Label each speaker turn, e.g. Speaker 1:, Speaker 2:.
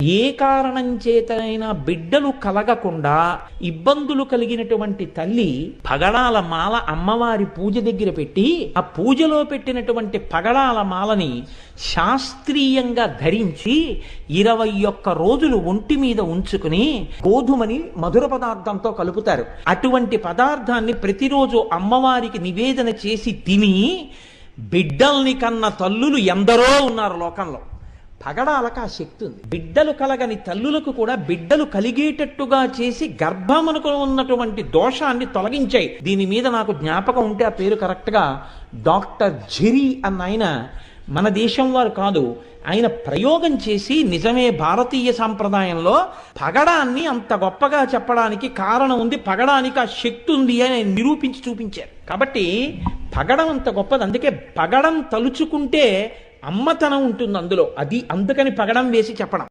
Speaker 1: ఏ కారణం చేతనైనా బిడ్డలు కలగకుండా ఇబ్బందులు కలిగినటువంటి తల్లి పగడాల మాల అమ్మవారి పూజ దగ్గర పెట్టి ఆ పూజలో పెట్టినటువంటి పగడాల మాలని శాస్త్రీయంగా ధరించి 21 రోజులు ఒంటి మీద ఉంచుకుని గోధుమని మధుర పదార్థంతో కలుపుతారు. అటువంటి పదార్థాన్ని ప్రతిరోజు అమ్మవారికి నివేదన చేసి తిని బిడ్డల్ని కన్న తల్లులు ఎందరో ఉన్నారు లోకంలో. పగడాలకు ఆ శక్తి ఉంది. బిడ్డలు కలగని తల్లులకు కూడా బిడ్డలు కలిగేటట్టుగా చేసి గర్భమునకు ఉన్నటువంటి దోషాన్ని తొలగించాయి. దీని మీద నాకు జ్ఞాపకం ఉంటే ఆ పేరు కరెక్ట్గా డాక్టర్ జిరి అన్న ఆయన, మన దేశం వారు కాదు, ఆయన ప్రయోగం చేసి నిజమే భారతీయ సాంప్రదాయంలో పగడాన్ని అంత గొప్పగా చెప్పడానికి కారణం ఉంది, పగడానికి ఆ శక్తి ఉంది అని నిరూపించి చూపించారు. కాబట్టి పగడం అంత గొప్పది. అందుకే పగడం తలుచుకుంటే అమ్మతనం ఉంటుంది అందులో. అది అందుకని పగడం వేసి చెప్పడం.